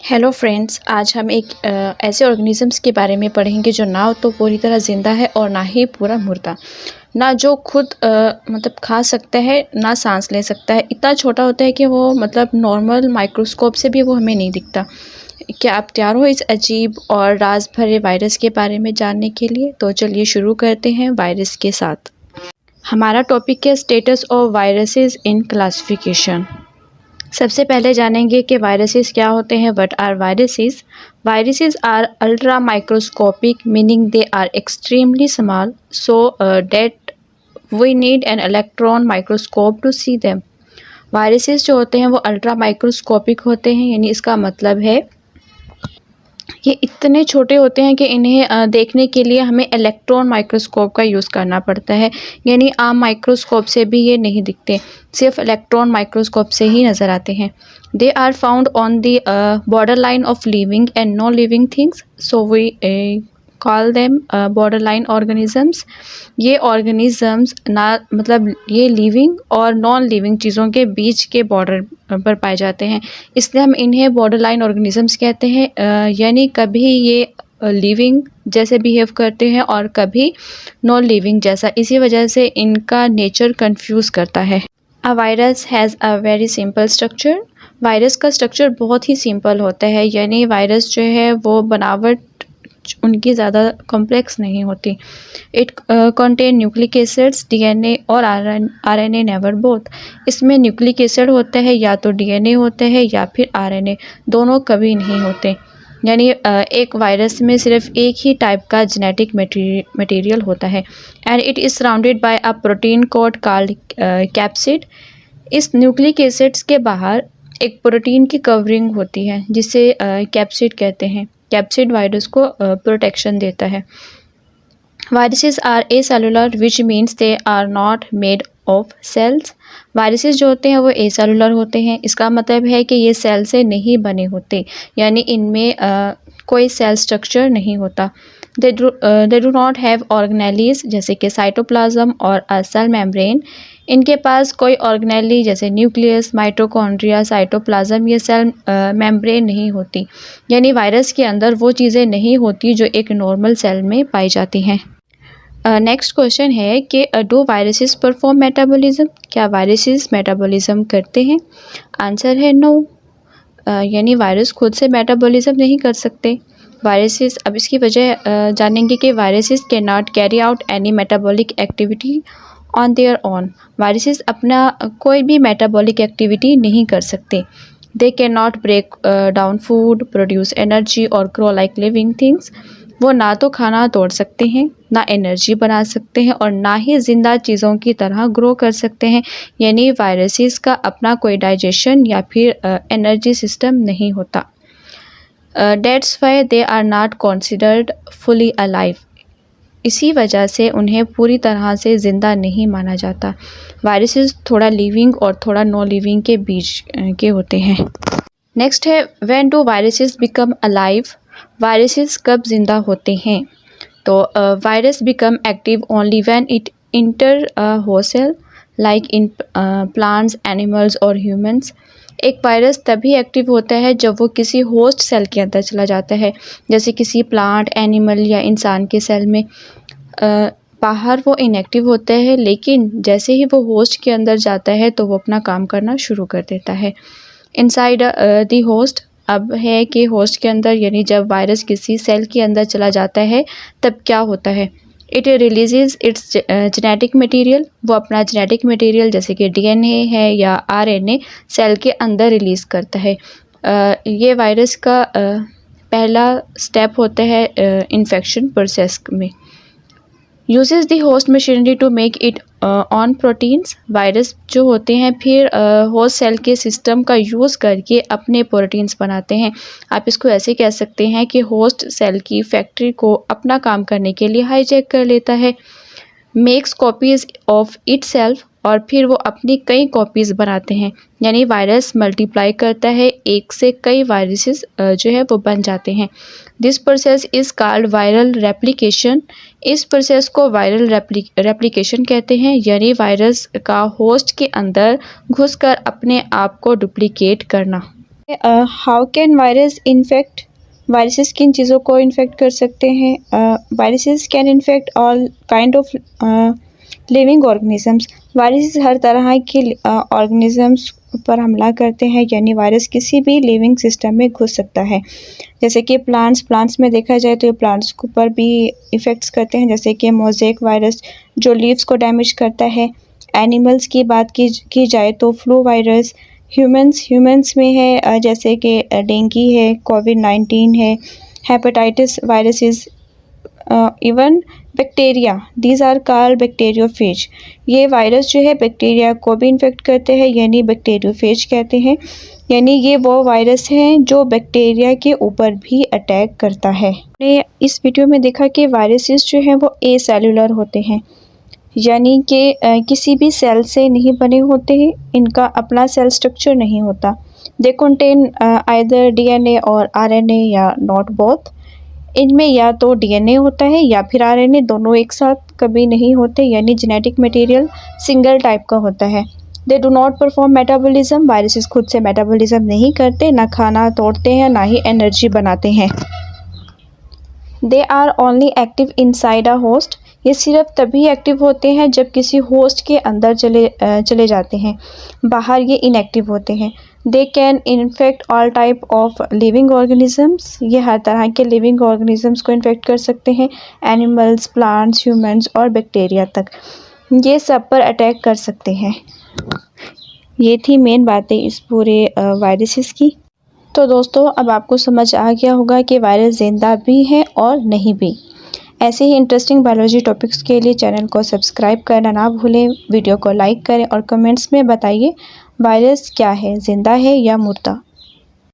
Hello friends, आज हम एक ऐसे ऑर्गेनिजम्स के बारे में पढ़ेंगे जो ना तो पूरी तरह ज़िंदा है और ना ही पूरा मुर्दा। ना जो खुद मतलब खा सकता है, ना सांस ले सकता है। इतना छोटा होता है कि वो मतलब नॉर्मल माइक्रोस्कोप से भी वो हमें नहीं दिखता। क्या आप तैयार हो इस अजीब और राज भरे वायरस के बारे में जानने के लिए? तो चलिए शुरू करते हैं वायरस के साथ। हमारा टॉपिक है status of viruses in classification. सबसे पहले जानेंगे कि वायरसेस क्या होते हैं। What are viruses? Viruses are ultra microscopic, meaning they are extremely small so that we need an electron microscope to see them. Viruses जो होते हैं वो अल्ट्रा माइक्रोस्कोपिक होते हैं, यानी इसका मतलब है ये इतने छोटे होते हैं कि इन्हें देखने के लिए हमें इलेक्ट्रॉन माइक्रोस्कोप का यूज़ करना पड़ता है। यानी आम माइक्रोस्कोप से भी ये नहीं दिखते, सिर्फ इलेक्ट्रॉन माइक्रोस्कोप से ही नज़र आते हैं। They are found on the border line of living and non living things, so we call them border line organisms. ये ऑर्गेनिजम्स ना मतलब ये लिविंग और नॉन लिविंग चीज़ों के बीच के बॉर्डर पर पाए जाते हैं, इसलिए हम इन्हें बॉर्डर लाइन ऑर्गेनिजम्स कहते हैं। यानी कभी ये लिविंग जैसे बिहेव करते हैं और कभी नॉन लिविंग जैसा, इसी वजह से इनका नेचर कंफ्यूज करता है। A virus has a very simple structure. Virus का स्ट्रक्चर बहुत ही सिंपल होता है, यानी वायरस जो है वो बनावट उनकी ज़्यादा कॉम्प्लेक्स नहीं होती। It contain nucleic acids, DNA और आरएनए, नेवर बोथ। इसमें न्यूक्लिक एसिड होता है, या तो डीएनए होता है या फिर आरएनए, दोनों कभी नहीं होते। यानी एक वायरस में सिर्फ एक ही टाइप का जेनेटिक मटेरियल होता है। And it is surrounded by a protein code called capsid. इस न्यूक्लिक एसिड्स के बाहर एक प्रोटीन की कवरिंग होती है जिसे कैप्सिड कहते हैं। कैप्सिड वायरस को प्रोटेक्शन देता है। Viruses are acellular which means they are not made of cells. Viruses जो होते हैं वो एसेलुलर होते हैं, इसका मतलब है कि ये सेल से नहीं बने होते, यानी इनमें कोई सेल स्ट्रक्चर नहीं होता। They do not have organelles जैसे कि साइटोप्लाज्म और अ सेल मेम्ब्रेन। इनके पास कोई ऑर्गेनेली जैसे न्यूक्लियस, माइटोकॉन्ड्रिया, साइटोप्लाज्म, ये सेल मेम्ब्रेन नहीं होती। यानी वायरस के अंदर वो चीज़ें नहीं होती जो एक नॉर्मल सेल में पाई जाती हैं। नेक्स्ट क्वेश्चन है कि डू वायरसेस परफॉर्म मेटाबॉलिज्म? क्या वायरसेस मेटाबॉलिज्म करते हैं? आंसर है नो। यानी वायरस खुद से मेटाबॉलिज्म नहीं कर सकते। वायरसेस, अब इसकी वजह जानेंगे कि viruses can not carry out any metabolic activity on their own. Viruses अपना कोई भी मेटाबॉलिक एक्टिविटी नहीं कर सकते। They can not break down food, produce energy और ग्रो लाइक लिविंग थिंग्स। वो ना तो खाना तोड़ सकते हैं, ना एनर्जी बना सकते हैं और ना ही ज़िंदा चीज़ों की तरह ग्रो कर सकते हैं। यानी वायरसेस का अपना कोई डाइजेशन या फिर एनर्जी सिस्टम नहीं होता। That's why they are not considered fully alive. इसी वजह से उन्हें पूरी तरह से ज़िंदा नहीं माना जाता। वायरसेस थोड़ा लिविंग और थोड़ा नॉन लिविंग के बीच के होते हैं। नेक्स्ट है when do viruses become alive? Viruses कब जिंदा होते हैं? तो virus become active only when it enter host cell like in plants, animals और ह्यूमंस। एक वायरस तभी एक्टिव होता है जब वो किसी होस्ट सेल के अंदर चला जाता है, जैसे किसी प्लांट, एनिमल या इंसान के सेल में। बाहर वो इनएक्टिव होता है, लेकिन जैसे ही वो होस्ट के अंदर जाता है तो वो अपना काम करना शुरू कर देता है। इनसाइड द होस्ट, अब है कि होस्ट के अंदर, यानी जब वायरस किसी सेल के अंदर चला जाता है तब क्या होता है? It releases it's genetic material. वो अपना जेनेटिक मटेरियल जैसे कि डीएनए है या आरएनए सेल के अंदर रिलीज करता है। ये वायरस का पहला स्टेप होता है इन्फेक्शन प्रोसेस में। Uses the host machinery to make it on proteins. Virus जो होते हैं फिर होस्ट सेल के सिस्टम का यूज़ करके अपने प्रोटीन्स बनाते हैं। आप इसको ऐसे कह सकते हैं कि होस्ट सेल की फैक्ट्री को अपना काम करने के लिए हाईजैक कर लेता है। मेक्स कॉपीज़ ऑफ इटसेल्फ, और फिर वो अपनी कई कॉपीज़ बनाते हैं। यानी वायरस मल्टीप्लाई करता है, एक से कई वायरसेस जो है वो बन जाते हैं। This process is called viral replication. इस प्रोसेस को वायरल रेप्लिकेशन कहते हैं, यानी वायरस का होस्ट के अंदर घुसकर अपने आप को डुप्लीकेट करना। How can virus infect? Viruses किन चीज़ों को इन्फेक्ट कर सकते हैं? Viruses can infect all kind of living organisms. Viruses हर तरह के ऑर्गेनिजम्स पर हमला करते हैं, यानी वायरस किसी भी लिविंग सिस्टम में घुस सकता है। जैसे कि प्लांट्स में देखा जाए तो ये प्लांट्स के ऊपर भी इफ़ेक्ट्स करते हैं, जैसे कि मोज़ेक वायरस जो लीव्स को डैमेज करता है। एनिमल्स की बात की जाए तो फ्लू वायरस। ह्यूमंस में है जैसे कि डेंगू है, कोविड-19 है, hepatitis viruses, even bacteria, these are called bacteriophage. ये वायरस जो है बैक्टीरिया को भी इन्फेक्ट करते हैं, यानी बैक्टीरियोफेज कहते हैं। यानी ये वो वायरस हैं जो बैक्टीरिया के ऊपर भी अटैक करता है। हमने इस वीडियो में देखा कि वायरसेस जो हैं वो एसेलुलर होते हैं, यानी कि किसी भी सेल से नहीं बने होते हैं, इनका अपना सेल स्ट्रक्चर नहीं होता। दे कंटेन आइदर डीएनए और आरएनए या नॉट बोथ। इनमें या तो डीएनए होता है या फिर आरएनए, दोनों एक साथ कभी नहीं होते, यानी जेनेटिक मटेरियल सिंगल टाइप का होता है। They do not perform metabolism. Viruses खुद से मेटाबॉलिज्म नहीं करते, ना खाना तोड़ते हैं ना ही एनर्जी बनाते हैं। They are only active inside a host. ये सिर्फ तभी एक्टिव होते हैं जब किसी होस्ट के अंदर चले जाते हैं, बाहर ये इनएक्टिव होते हैं। They can infect all type of living organisms. ये हर तरह के लिविंग ऑर्गेनिजम्स को इन्फेक्ट कर सकते हैं, एनिमल्स, प्लांट्स, ह्यूमंस और बैक्टीरिया तक, ये सब पर अटैक कर सकते हैं। ये थी मेन बातें इस पूरे वायरसेस की। तो दोस्तों अब आपको समझ आ गया होगा कि वायरस जिंदा भी हैं और नहीं भी। ऐसे ही इंटरेस्टिंग बायोलॉजी टॉपिक्स के लिए चैनल को सब्सक्राइब करना ना भूलें, वीडियो को लाइक करें और कमेंट्स में बताइए वायरस क्या है, जिंदा है या मुर्दा।